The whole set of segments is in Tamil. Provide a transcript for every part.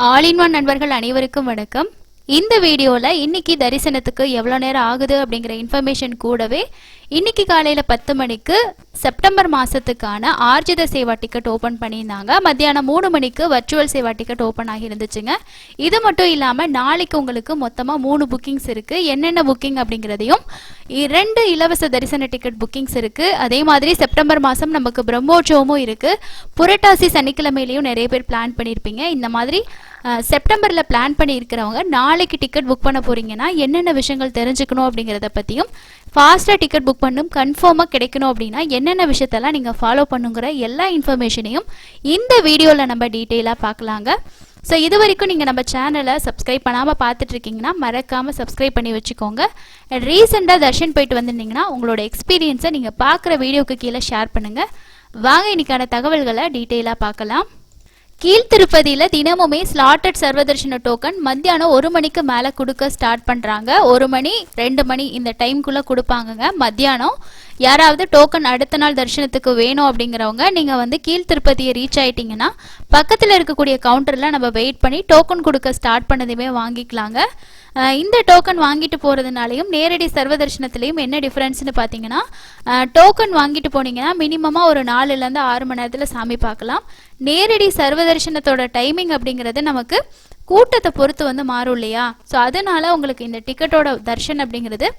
ஆல் இன் ஒன் நண்பர்கள் அனைவருக்கும் வணக்கம். இந்த வீடியோல இன்னைக்கு தரிசனத்துக்கு எவ்வளவு நேரம் ஆகுது அப்படிங்கிற இன்ஃபர்மேஷன் கூடவே இன்னைக்கு காலையில 10 மணிக்கு செப்டம்பர் மாசத்துக்கான ஆர்ஜித சேவா டிக்கெட் ஓபன் பண்ணியிருந்தாங்க. மத்தியானம் 3 மணிக்கு வர்ச்சுவல் சேவா டிக்கெட் ஓபன் ஆகி இருந்துச்சுங்க. இது மட்டும் இல்லாம நாளைக்கு உங்களுக்கு மொத்தமா 3 புக்கிங்ஸ் இருக்கு. என்னென்ன புக்கிங் அப்படிங்கிறதையும் 2 இலவச தரிசன டிக்கெட் புக்கிங்ஸ் இருக்கு. அதே மாதிரி செப்டம்பர் மாசம் நமக்கு பிரம்மோற்சவமும் இருக்கு. புரட்டாசி சனிக்கிழமையிலையும் நிறைய பேர் பிளான் பண்ணியிருப்பீங்க. இந்த மாதிரி செப்டம்பரில் பிளான் பண்ணி இருக்கிறவங்க நாளைக்கு டிக்கெட் புக் பண்ண போறீங்கன்னா என்னென்ன விஷயங்கள் தெரிஞ்சுக்கணும் அப்படிங்கிறத பற்றியும், ஃபாஸ்ட்டாக டிக்கெட் புக் பண்ணும் கன்ஃபார்மாக கிடைக்கணும் அப்படின்னா என்னென்ன விஷயத்தெல்லாம் நீங்கள் ஃபாலோ பண்ணுங்கிற எல்லா இன்ஃபர்மேஷனையும் இந்த வீடியோவில் நம்ம டீட்டெயிலாக பார்க்கலாங்க. ஸோ இது வரைக்கும் நீங்கள் நம்ம சேனலை சப்ஸ்கிரைப் பண்ணாமல் பார்த்துட்டு இருக்கீங்கன்னா மறக்காமல் சப்ஸ்கிரைப் பண்ணி வச்சுக்கோங்க. ரீசெண்டாக தர்ஷன் போயிட்டு வந்திருந்தீங்கன்னா உங்களோட எக்ஸ்பீரியன்ஸை நீங்கள் பார்க்குற வீடியோக்கு கீழே ஷேர் பண்ணுங்கள். வாங்க இன்னைக்கான தகவல்களை டீட்டெயிலாக பார்க்கலாம். கீழ்த்திருப்பதியில் தினமுமே ஸ்லாட்டட் சர்வதர்ஷன டோக்கன் மத்தியானம் 1 மணிக்கு மேலே கொடுக்க ஸ்டார்ட் பண்ணுறாங்க. 1 மணி 2 மணி இந்த டைம்குள்ளே கொடுப்பாங்கங்க. மத்தியானம் யாராவது டோக்கன் அடுத்த நாள் தரிசனத்துக்கு வேணும் அப்படிங்கிறவங்க நீங்கள் கீழ்த்திருப்பதியை ரீச் ஆகிட்டிங்கன்னா பக்கத்தில் இருக்கக்கூடிய கவுண்டரில் நம்ம வெயிட் பண்ணி டோக்கன் கொடுக்க ஸ்டார்ட் பண்ணதுமே வாங்கிக்கலாங்க. இந்த டோக்கன் வாங்கிட்டு போகிறதுனாலையும் நேரடி சர்வதர்ஷனத்துலேயும் என்ன டிஃப்ரென்ஸ்னு பார்த்தீங்கன்னா, டோக்கன் வாங்கிட்டு போனீங்கன்னா மினிமமாக ஒரு 4லேருந்து 6 மணி நேரத்தில் சாமி பார்க்கலாம். நேரடி சர்வதர்ஷனத்தோட டைமிங் அப்படிங்கிறது நமக்கு கூட்டத்தை பொறுத்து மாறும் இல்லையா? ஸோ அதனால உங்களுக்கு இந்த டிக்கெட்டோட தர்ஷன் அப்படிங்கிறது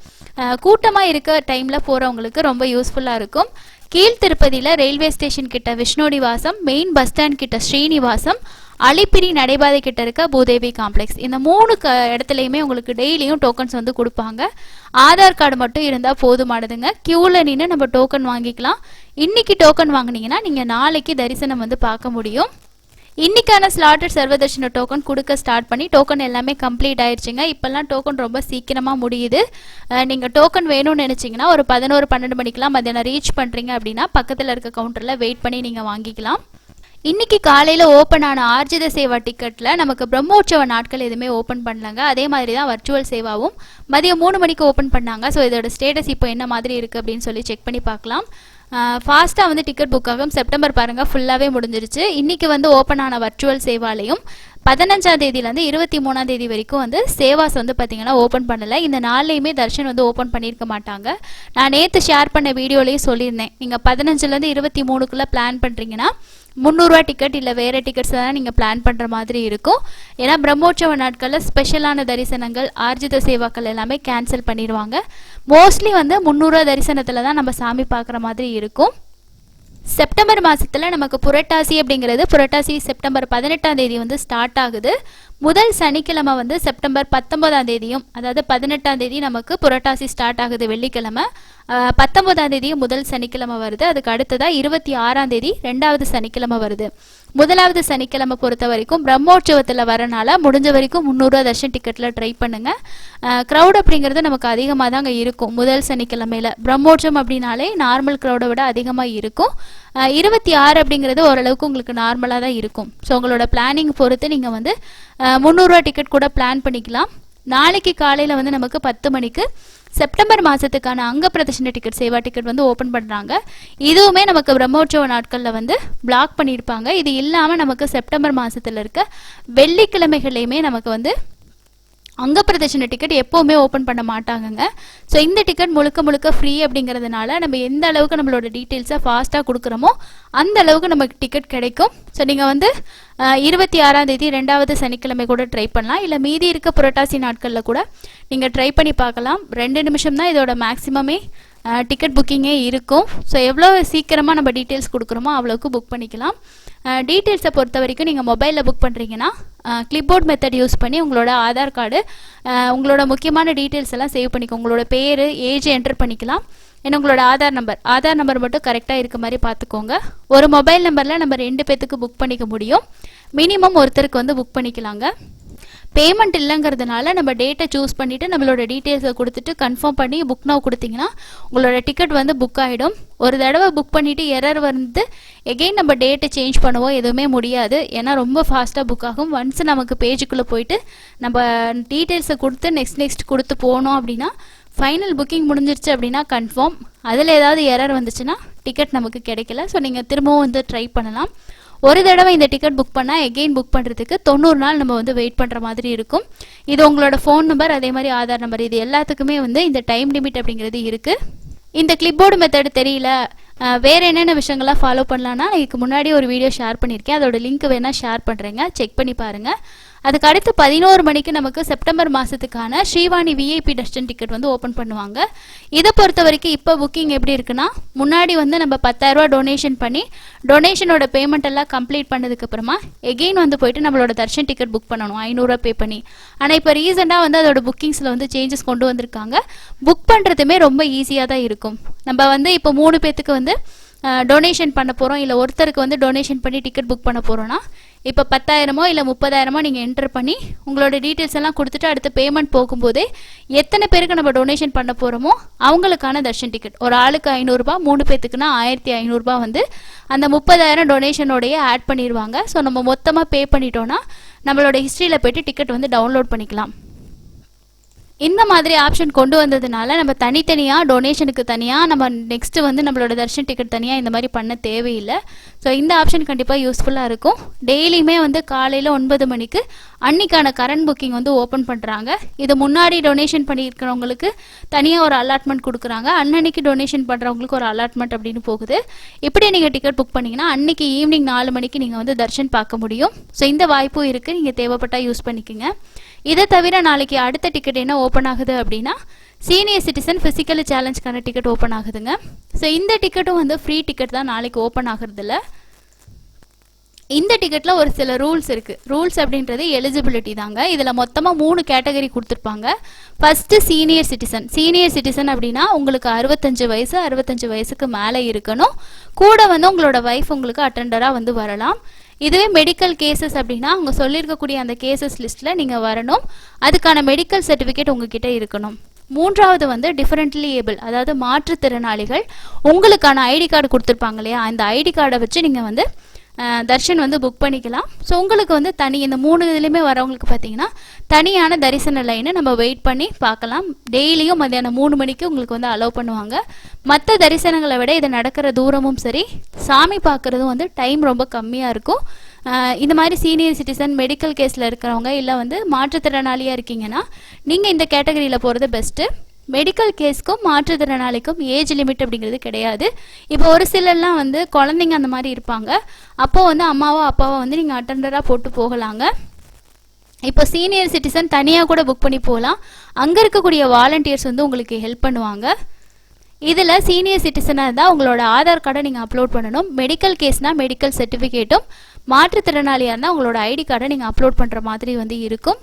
கூட்டமாக இருக்க டைமில் போகிறவங்களுக்கு ரொம்ப யூஸ்ஃபுல்லாக இருக்கும். கீழ்த்திருப்பதியில் ரயில்வே ஸ்டேஷன் கிட்ட விஷ்ணுநிவாசம், மெயின் பஸ் ஸ்டாண்ட் கிட்ட ஸ்ரீனிவாசம், அலிப்பிரி நடைபாதை கிட்ட இருக்க பூதேவி காம்ப்ளெக்ஸ், இந்த 3 இடத்துலையுமே உங்களுக்கு டெய்லியும் டோக்கன்ஸ் கொடுப்பாங்க. ஆதார் கார்டு மட்டும் இருந்தால் போதுமானதுங்க. கியூவில் நின்று நம்ம டோக்கன் வாங்கிக்கலாம். இன்னைக்கு டோக்கன் வாங்கினீங்கன்னா நீங்கள் நாளைக்கு தரிசனம் பார்க்க முடியும். இன்னைக்கான ஸ்லாட்டட் சர்வதர்ஷன டோக்கன் கொடுக்க ஸ்டார்ட் பண்ணி டோக்கன் எல்லாமே கம்ப்ளீட் ஆயிடுச்சுங்க. இப்போல்லாம் டோக்கன் ரொம்ப சீக்கிரமாக முடியுது. நீங்கள் டோக்கன் வேணும்னு நினச்சிங்கன்னா ஒரு 11-12 மணிக்கெலாம் மத்தியானம் ரீச் பண்ணுறீங்க அப்படின்னா பக்கத்தில் இருக்க கவுண்டரில் வெயிட் பண்ணி நீங்கள் வாங்கிக்கலாம். இன்னைக்கு காலையில் ஓப்பன் ஆன ஆர்ஜித சேவா டிக்கெட்டில் நமக்கு பிரம்மோற்சவ நாட்கள் எதுவுமே ஓப்பன் பண்ணலங்க. அதே மாதிரி தான் வர்ச்சுவல் சேவாவும் மதியம் 3 மணிக்கு ஓப்பன் பண்ணாங்க. ஸோ இதோட ஸ்டேட்டஸ் இப்போ என்ன மாதிரி இருக்குது அப்படின்னு சொல்லி செக் பண்ணி பார்க்கலாம். ஃபாஸ்ட்டாக டிக்கெட் புக் ஆகும். செப்டம்பர் பாருங்கள் ஃபுல்லாகவே முடிஞ்சிருச்சு. இன்றைக்கி ஓப்பன் ஆன வர்ச்சுவல் சேவாலையும் 15ஆம் தேதியிலேருந்து 23ஆம் தேதி வரைக்கும் சேவாஸ் பார்த்தீங்கன்னா ஓப்பன் பண்ணலை. இந்த நாள்லையுமே தர்ஷன் ஓப்பன் பண்ணியிருக்க மாட்டாங்க. நான் நேற்று ஷேர் பண்ண வீடியோலையும் சொல்லியிருந்தேன், நீங்கள் 15லேருந்து 23க்குள்ளே பிளான் பண்ணுறீங்கன்னா 300 ரூபா டிக்கெட் இல்லை வேறு டிக்கெட்ஸ் தான் நீங்கள் பிளான் பண்ணுற மாதிரி இருக்கும். ஏன்னா பிரம்மோற்சவ நாட்களில் ஸ்பெஷலான தரிசனங்கள், ஆர்ஜித சேவாக்கள் எல்லாமே கேன்சல் பண்ணிடுவாங்க. மோஸ்ட்லி 300 ரூபா தரிசனத்தில் தான் நம்ம சாமி பார்க்குற மாதிரி இருக்கும். செப்டம்பர் மாதத்தில் நமக்கு புரட்டாசி அப்படிங்கிறது புரட்டாசி செப்டம்பர் 18ஆம் தேதி ஸ்டார்ட் ஆகுது. முதல் சனிக்கிழமை செப்டம்பர் 19ஆம் தேதியும், அதாவது 18ஆம் தேதி நமக்கு புரட்டாசி ஸ்டார்ட் ஆகுது வெள்ளிக்கிழமை. 19ஆம் தேதி முதல் சனிக்கிழமை வருது. அதுக்கு அடுத்ததாக 26ஆம் தேதி 2வது சனிக்கிழமை வருது. முதலாவது சனிக்கிழமை பொறுத்த வரைக்கும் பிரம்மோற்சவத்தில் வரனால முடிஞ்ச வரைக்கும் 300 ரூபா தர்ஷன் டிக்கெட்டில் ட்ரை பண்ணுங்கள். க்ரௌட் அப்படிங்கிறது நமக்கு அதிகமாக தாங்க இருக்கும். முதல் சனிக்கிழமையில் பிரம்மோற்சவம் அப்படின்னாலே நார்மல் க்ரௌடை விட அதிகமாக இருக்கும். 26 அப்படிங்கிறது ஓரளவுக்கு உங்களுக்கு நார்மலாக தான் இருக்கும். ஸோ உங்களோட பிளானிங் பொறுத்து நீங்கள் 300 ரூபா டிக்கெட் கூட பிளான் பண்ணிக்கலாம். நாளைக்கு காலையில் நமக்கு 10 மணிக்கு செப்டம்பர் மாதத்துக்கான அங்க பிரதர்ஷன டிக்கெட் சேவா டிக்கெட் ஓப்பன் பண்ணுறாங்க. இதுவுமே நமக்கு பிரம்மோற்சவ நாட்களில் பிளாக் பண்ணியிருப்பாங்க. இது இல்லாமல் நமக்கு செப்டம்பர் மாதத்தில் இருக்க வெள்ளிக்கிழமைகளையுமே நமக்கு அங்க பிரதர்ஷன டிக்கெட் எப்போவுமே ஓப்பன் பண்ண மாட்டாங்கங்க. ஸோ இந்த டிக்கெட் முழுக்க ஃப்ரீ அப்படிங்கிறதுனால நம்ம எந்த அளவுக்கு நம்மளோட டீட்டெயில்ஸை ஃபாஸ்ட்டாக கொடுக்குறோமோ அந்த அளவுக்கு நமக்கு டிக்கெட் கிடைக்கும். ஸோ நீங்கள் 26ஆம் தேதி 2வது சனிக்கிழமை கூட ட்ரை பண்ணலாம். இல்லை மீதி இருக்க புரட்டாசி நாட்களில் கூட நீங்கள் ட்ரை பண்ணி பார்க்கலாம். 2 நிமிஷம் தான் இதோட மேக்ஸிமமே டிக்கெட் புக்கிங்கே இருக்கும். ஸோ எவ்வளோ சீக்கிரமாக நம்ம டீட்டெயில்ஸ் கொடுக்குறோமோ அவ்வளோக்கு புக் பண்ணிக்கலாம். டீட்டெயில்ஸை பொறுத்த வரைக்கும் நீங்கள் மொபைலில் புக் பண்ணுறீங்கன்னா கிளிப்போர்ட் மெத்தட் யூஸ் பண்ணி உங்களோட ஆதார் கார்டு, உங்களோட முக்கியமான டீட்டெயில்ஸ் எல்லாம் சேவ் பண்ணிக்கோ. உங்களோட பேர், ஏஜ் என்டர் பண்ணிக்கலாம். ஏன்னா உங்களோட ஆதார் நம்பர் மட்டும் கரெக்டாக இருக்க மாதிரி பார்த்துக்கோங்க. ஒரு மொபைல் நம்பரில் நம்ம 2 பேத்துக்கு புக் பண்ணிக்க முடியும். மினிமம் ஒருத்தருக்கு புக் பண்ணிக்கலாங்க. பேமெண்ட் இல்லைங்கிறதுனால நம்ம டேட்டை சூஸ் பண்ணிவிட்டு நம்மளோட டீட்டெயில்ஸை கொடுத்துட்டு கன்ஃபார்ம் பண்ணி புக் நவ் கொடுத்தீங்கன்னா உங்களோட டிக்கெட் புக் ஆகிடும். ஒரு தடவை புக் பண்ணிவிட்டு எரர் எகெயின் நம்ம டேட்டை சேஞ்ச் பண்ணுவோம், எதுவுமே முடியாது. ஏன்னா ரொம்ப ஃபாஸ்ட்டாக புக் ஆகும். ஒன்ஸ் நமக்கு பேஜுக்குள்ளே போயிட்டு நம்ம டீட்டெயில்ஸை கொடுத்து நெக்ஸ்ட் கொடுத்து போனோம் அப்படின்னா ஃபைனல் புக்கிங் முடிஞ்சிருச்சு அப்படின்னா கன்ஃபார்ம். அதில் ஏதாவது எரர் வந்துச்சுன்னா டிக்கெட் நமக்கு கிடைக்கல. ஸோ நீங்கள் திரும்பவும் ட்ரை பண்ணலாம். ஒரு தடவை இந்த டிக்கெட் புக் பண்ணால் எகெயின் புக் பண்ணுறதுக்கு 90 நாள் நம்ம வந்து வெயிட் பண்ணுற மாதிரி இருக்கும். இது உங்களோட ஃபோன் நம்பர் அதே மாதிரி ஆதார் நம்பர் இது எல்லாத்துக்குமே வந்து இந்த டைம் லிமிட் அப்படிங்கிறது இருக்குது. இந்த கிளிப்போர்டு மெத்தட் தெரியல வேறு என்னென்ன விஷயங்கள்லாம் ஃபாலோ பண்ணலான்னா இதுக்கு முன்னாடி ஒரு வீடியோ ஷேர் பண்ணியிருக்கேன், அதோட லிங்க் வேணால் ஷேர் பண்ணுறேங்க, செக் பண்ணி பாருங்கள். அதுக்கு அடுத்து 11 மணிக்கு நமக்கு செப்டம்பர் மாதத்துக்கான ஸ்ரீவாணி விஐபி தர்ஷன் டிக்கெட் வந்து ஓப்பன் பண்ணுவாங்க. இதை பொறுத்த வரைக்கும் இப்போ புக்கிங் எப்படி இருக்குன்னா, முன்னாடி வந்து நம்ம 10,000 ரூபா டொனேஷன் பண்ணி டொனேஷனோட பேமெண்ட் எல்லாம் கம்ப்ளீட் பண்ணதுக்கப்புறமா எகெயின் வந்து போயிட்டு நம்மளோட தர்ஷன் டிக்கெட் புக் பண்ணணும் 500 ரூபா பே பண்ணி. ஆனால் இப்போ ரீசெண்டாக வந்து அதோட புக்கிங்ஸில் வந்து சேஞ்சஸ் கொண்டு வந்திருக்காங்க. புக் பண்ணுறதுமே ரொம்ப ஈஸியாக தான் இருக்கும். நம்ம வந்து இப்போ 3 பேத்துக்கு வந்து டொனேஷன் பண்ண போகிறோம், இல்லை ஒருத்தருக்கு வந்து டொனேஷன் பண்ணி டிக்கெட் புக் பண்ண போகிறோன்னா இப்போ 10,000 இல்லை 30,000 நீங்கள் என்டர் பண்ணி உங்களோட டீட்டெயில்ஸ் எல்லாம் கொடுத்துட்டு அடுத்து பேமெண்ட் போகும்போதே எத்தனை பேருக்கு நம்ம டொனேஷன் பண்ண போகிறோமோ அவங்களுக்கான தர்ஷன் டிக்கெட் ஒரு ஆளுக்கு 500 ரூபா, 3 பேத்துக்குன்னா 1,500 ரூபா வந்து அந்த 30,000 டொனேஷனோடையே ஆட் பண்ணிடுவாங்க. ஸோ நம்ம மொத்தமாக பே பண்ணிட்டோன்னா நம்மளோட ஹிஸ்ட்ரியில் போய்ட்டு டிக்கெட் வந்து டவுன்லோட் பண்ணிக்கலாம். இந்த மாதிரி ஆப்ஷன் கொண்டு வந்ததுனால நம்ம தனித்தனியாக டொனேஷனுக்கு தனியாக நம்ம நெக்ஸ்ட்டு வந்து நம்மளோட தர்ஷன் டிக்கெட் தனியாக இந்த மாதிரி பண்ண தேவையில்லை. ஸோ இந்த ஆப்ஷன் கண்டிப்பாக யூஸ்ஃபுல்லாக இருக்கும். டெய்லியுமே வந்து காலையில் 9 மணிக்கு அன்னைக்கான கரண்ட் புக்கிங் வந்து ஓப்பன் பண்ணுறாங்க. இது முன்னாடி டொனேஷன் பண்ணியிருக்கிறவங்களுக்கு தனியாக ஒரு அலாட்மெண்ட் கொடுக்குறாங்க, அன்னன்னைக்கு டொனேஷன் பண்ணுறவங்களுக்கு ஒரு அலாட்மெண்ட் அப்படின்னு போகுது. இப்படி நீங்கள் டிக்கெட் புக் பண்ணிங்கன்னா அன்றைக்கி ஈவினிங் 4 மணிக்கு நீங்கள் வந்து தர்ஷன் பார்க்க முடியும். ஸோ இந்த வாய்ப்பும் இருக்குது, நீங்கள் தேவைப்பட்டால் யூஸ் பண்ணிக்கோங்க. இதை தவிர நாளைக்கு அடுத்த டிக்கெட் என்ன ஓப்பன் ஆகுது அப்படின்னா சீனியர் சிட்டிசன் ஃபிசிக்கலி சேலஞ்சுக்கான டிக்கெட் ஓப்பன் ஆகுதுங்க. ஸோ இந்த டிக்கெட்டும் வந்து ஃப்ரீ டிக்கெட் தான், நாளைக்கு ஓப்பன் ஆகுறதில்ல. இந்த டிக்கெட்டில் ஒரு சில ரூல்ஸ் இருக்குது. ரூல்ஸ் அப்படின்றது எலிஜிபிலிட்டி தாங்க. இதில் மொத்தமாக 3 கேட்டகரி கொடுத்துருப்பாங்க. First senior citizen. Senior citizen அப்படின்னா உங்களுக்கு 65 வயசு, 65 வயசுக்கு மேலே இருக்கணும். கூட வந்து உங்களோட ஒய்ஃப் உங்களுக்கு அட்டெண்டராக வந்து வரலாம். இதுவே மெடிக்கல் கேசஸ் அப்படின்னா அவங்க சொல்லியிருக்கக்கூடிய அந்த கேசஸ் லிஸ்ட்டில் நீங்கள் வரணும். அதுக்கான மெடிக்கல் சர்டிஃபிகேட் உங்ககிட்ட இருக்கணும். 3வது வந்து டிஃபரெண்ட்லி ஏபிள், அதாவது மாற்றுத்திறனாளிகள். உங்களுக்கான ஐடி கார்டு கொடுத்துருப்பாங்க இல்லையா, அந்த ஐடி கார்டை வச்சு நீங்கள் வந்து தர்ஷன் வந்து புக் பண்ணிக்கலாம். ஸோ உங்களுக்கு வந்து தனி இந்த 3 இதுலேயுமே வரவங்களுக்கு பார்த்தீங்கன்னா தனியான தரிசன லைனை நம்ம வெயிட் பண்ணி பார்க்கலாம். டெய்லியும் மத்தியானம் 3 மணிக்கு உங்களுக்கு வந்து அலோவ் பண்ணுவாங்க. மற்ற தரிசனங்களை விட இது நடக்கிற தூரமும் சரி, சாமி பார்க்குறதும் வந்து டைம் ரொம்ப கம்மியாக இருக்கும். இந்த மாதிரி சீனியர் சிட்டிசன், மெடிக்கல் கேஸில் இருக்கிறவங்க, இல்லை வந்து மாற்றுத்திறனாளியாக இருக்கீங்கன்னா நீங்கள் இந்த கேட்டகரியில் போகிறது பெஸ்ட்டு. மெடிக்கல் கேஸ்க்கும் மாற்றுத்திறனாளிக்கும் ஏஜ் லிமிட் அப்படிங்கிறது கிடையாது. இப்போ ஒரு சிலர்லாம் வந்து குழந்தைங்க அந்த மாதிரி இருப்பாங்க, அப்போது வந்து அம்மாவோ அப்பாவோ வந்து நீங்கள் அட்டெண்டராக போட்டு போகலாங்க. இப்போ சீனியர் சிட்டிசன் தனியாக கூட புக் பண்ணி போகலாம். அங்கே இருக்கக்கூடிய வாலண்டியர்ஸ் வந்து உங்களுக்கு ஹெல்ப் பண்ணுவாங்க. இதில் சீனியர் சிட்டிசனாக இருந்தால் உங்களோட ஆதார் கார்டை நீங்கள் அப்லோட் பண்ணணும். மெடிக்கல் கேஸ்னால் மெடிக்கல் சர்டிஃபிகேட்டும், மாற்றுத்திறனாளியாக இருந்தால் உங்களோட ஐடி கார்டை நீங்கள் அப்லோட் பண்ணுற மாதிரி வந்து இருக்கும்.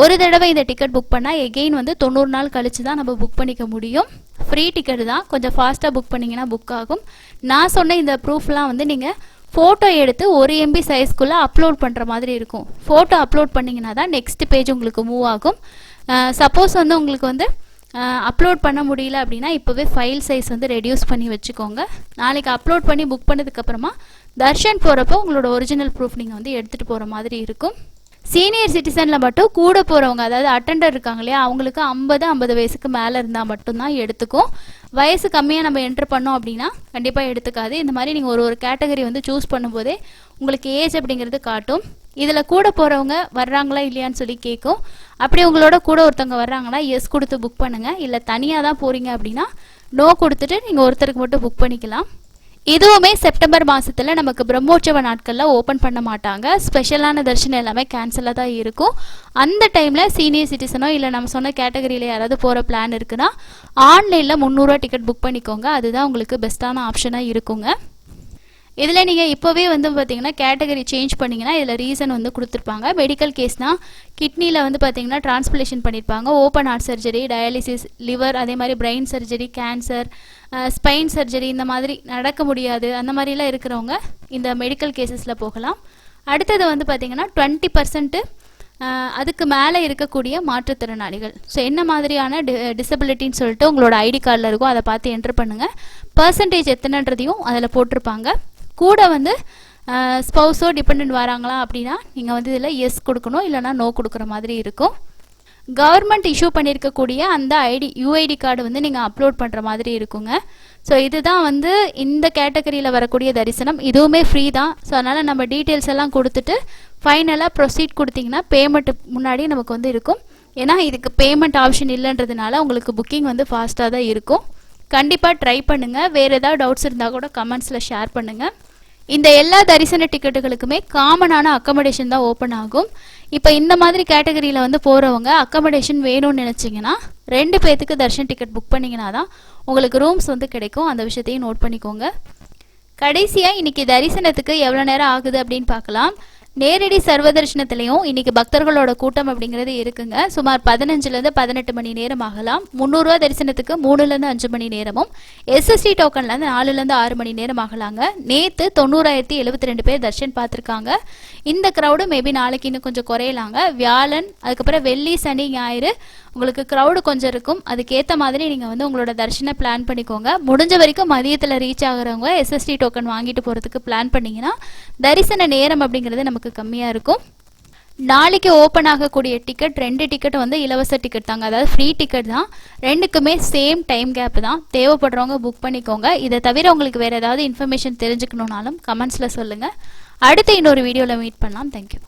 ஒரு தடவை இந்த டிக்கெட் புக் பண்ணால் எகெயின் வந்து 90 நாள் கழிச்சு தான் நம்ம புக் பண்ணிக்க முடியும். ஃப்ரீ டிக்கெட் தான், கொஞ்சம் ஃபாஸ்ட்டாக புக் பண்ணிங்கன்னா புக் ஆகும். நான் சொன்ன இந்த ப்ரூஃப்லாம் வந்து நீங்கள் ஃபோட்டோ எடுத்து 1 MB சைஸ்க்குள்ளே அப்லோட் பண்ணுற மாதிரி இருக்கும். ஃபோட்டோ அப்லோட் பண்ணிங்கன்னா தான் நெக்ஸ்ட் பேஜ் உங்களுக்கு மூவ் ஆகும். சப்போஸ் வந்து உங்களுக்கு வந்து அப்லோட் பண்ண முடியல அப்படின்னா இப்போவே ஃபைல் சைஸ் வந்து ரெடியூஸ் பண்ணி வச்சுக்கோங்க. நாளைக்கு அப்லோட் பண்ணி புக் பண்ணதுக்கப்புறமா தர்ஷன் போகிறப்போ உங்களோட ஒரிஜினல் ப்ரூஃப் நீங்கள் வந்து எடுத்துகிட்டு போகிற மாதிரி இருக்கும். சீனியர் சிட்டிசனில் மட்டும் கூட போகிறவங்க, அதாவது அட்டெண்டர் இருக்காங்க இல்லையா, அவங்களுக்கு 50 வயசுக்கு மேலே இருந்தால் மட்டும்தான் எடுத்துக்கும். வயசு கம்மியாக நம்ம என்ட்ரு பண்ணோம் அப்படின்னா கண்டிப்பாக எடுத்துக்காது. இந்த மாதிரி நீங்கள் ஒரு கேட்டகரி வந்து சூஸ் பண்ணும்போதே உங்களுக்கு ஏஜ் அப்படிங்கிறது காட்டும். இதில் கூட போகிறவங்க வர்றாங்களா இல்லையான்னு சொல்லி கேட்கும். அப்படி உங்களோட கூட ஒருத்தவங்க வர்றாங்கன்னா எஸ் கொடுத்து புக் பண்ணுங்கள். இல்லை தனியாக தான் போகிறீங்க அப்படின்னா நோ கொடுத்துட்டு நீங்கள் ஒருத்தருக்கு மட்டும் புக் பண்ணிக்கலாம். இதுவுமே செப்டம்பர் மாதத்தில் நமக்கு பிரம்மோற்சவ நாட்களில் ஓப்பன் பண்ண மாட்டாங்க. ஸ்பெஷலான தர்ஷனம் எல்லாமே கேன்சலாக தான் இருக்கும். அந்த டைமில் சீனியர் சிட்டிசனோ இல்லை நம்ம சொன்ன கேட்டகரியில் யாராவது போகிற பிளான் இருக்குன்னா ஆன்லைனில் 300 ரூபா டிக்கெட் புக் பண்ணிக்கோங்க. அதுதான் உங்களுக்கு பெஸ்ட்டான ஆப்ஷனாக இருக்குங்க. இதில் நீங்கள் இப்போவே வந்து பார்த்தீங்கன்னா கேட்டகரி சேஞ்ச் பண்ணிங்கன்னா இதில் ரீசன் வந்து கொடுத்துருப்பாங்க. மெடிக்கல் கேஸ்னால் கிட்னியில் வந்து பார்த்தீங்கன்னா டிரான்ஸ்பிளேஷன் பண்ணியிருப்பாங்க, open heart surgery, dialysis, liver, அதே மாதிரி brain surgery, cancer, spine surgery, இந்த மாதிரி நடக்க முடியாது அந்த மாதிரிலாம் இருக்கிறவங்க இந்த மெடிக்கல் கேசஸில் போகலாம். அடுத்தது வந்து பார்த்திங்கன்னா 20% அதுக்கு மேலே இருக்கக்கூடிய மாற்றுத்திறனாளிகள். ஸோ என்ன மாதிரியான டிசபிலிட்டின்னு சொல்லிட்டு உங்களோட ஐடி கார்டில் இருக்கும், அதை பார்த்து என்ட்ரு பண்ணுங்கள். பர்சன்டேஜ் எத்தனைன்றதையும் அதில் போட்டிருப்பாங்க. கூட வந்து ஸ்பௌஸோ டிபெண்ட் வராங்களா அப்படின்னா நீங்கள் வந்து இதில் எஸ் கொடுக்கணும், இல்லைனா நோ கொடுக்குற மாதிரி இருக்கும். கவர்மெண்ட் இஷ்யூ பண்ணியிருக்கக்கூடிய அந்த யூஐடி கார்டு வந்து நீங்கள் அப்லோட் பண்ணுற மாதிரி இருக்குங்க. ஸோ இதுதான் வந்து இந்த கேட்டகரியில் வரக்கூடிய தரிசனம். இதுவுமே ஃப்ரீ தான். ஸோ அதனால் நம்ம டீட்டெயில்ஸ் எல்லாம் கொடுத்துட்டு ஃபைனலாக ப்ரொசீட் கொடுத்தீங்கன்னா பேமெண்ட்டு முன்னாடி நமக்கு வந்து இருக்கும். ஏன்னா இதுக்கு பேமெண்ட் ஆப்ஷன் இல்லைன்றதுனால உங்களுக்கு புக்கிங் வந்து ஃபாஸ்ட்டாக தான் இருக்கும். கண்டிப்பாக ட்ரை பண்ணுங்கள். வேறு ஏதாவது டவுட்ஸ் இருந்தால் கூட கமெண்ட்ஸில் ஷேர் பண்ணுங்கள். இந்த எல்லா தரிசன டிக்கெட்டுகளுக்குமே காமனான அக்கமடேஷன் தான் ஓப்பன் ஆகும். இப்போ இந்த மாதிரி கேட்டகரியில் வந்து போகிறவங்க அக்கமடேஷன் வேணும்னு நினச்சிங்கன்னா 2 பேர்த்துக்கு தர்ஷன் டிக்கெட் புக் பண்ணிங்கன்னா தான் உங்களுக்கு ரூம்ஸ் வந்து கிடைக்கும். அந்த விஷயத்தையும் நோட் பண்ணிக்கோங்க. கடைசியாக இன்றைக்கி தரிசனத்துக்கு எவ்வளோ நேரம் ஆகுது அப்படின்னு பார்க்கலாம். நேரடி சர்வ தரிசனத்திலையும் இன்றைக்கி பக்தர்களோட கூட்டம் அப்படிங்கிறது இருக்குங்க. சுமார் 15லேருந்து 18 மணி நேரம் ஆகலாம். 300 ரூபா தரிசனத்துக்கு 3லேருந்து 5 மணி நேரமும், எஸ்எஸ்டி டோக்கன்லேருந்து 4லேருந்து 6 மணி நேரம் ஆகலாங்க. நேற்று 90,072 பேர் தர்ஷன் பார்த்துருக்காங்க. இந்த க்ரௌடு மேபி நாளைக்கு இன்னும் கொஞ்சம் குறையலாங்க. வியாழன், அதுக்கப்புறம் வெள்ளி, சனி, ஞாயிறு உங்களுக்கு க்ரௌடு கொஞ்சம் இருக்கும். அதுக்கேற்ற மாதிரி நீங்கள் வந்து உங்களோட தரிசனை பிளான் பண்ணிக்கோங்க. முடிஞ்ச வரைக்கும் மதியத்தில் ரீச் ஆகிறவங்க எஸ்எஸ்டி டோக்கன் வாங்கிட்டு போகிறதுக்கு பிளான் பண்ணிங்கன்னா தரிசன நேரம் அப்படிங்கிறது நமக்கு கம்மியாக இருக்கும். நாளைக்கு ஓப்பன் ஆகக்கூடிய டிக்கெட் 2 டிக்கெட் வந்து இலவச டிக்கெட் தாங்க. அதாவது ஃப்ரீ டிக்கெட் தான். 2க்குமே சேம் டைம் கேப் தான். தேவைப்படுறவங்க புக் பண்ணிக்கோங்க. இதை தவிர உங்களுக்கு வேறு ஏதாவது இன்ஃபர்மேஷன் தெரிஞ்சுக்கணுன்னாலும் கமெண்ட்ஸில் சொல்லுங்கள். அடுத்து இன்னொரு வீடியோவில் மீட் பண்ணலாம். தேங்க்யூ.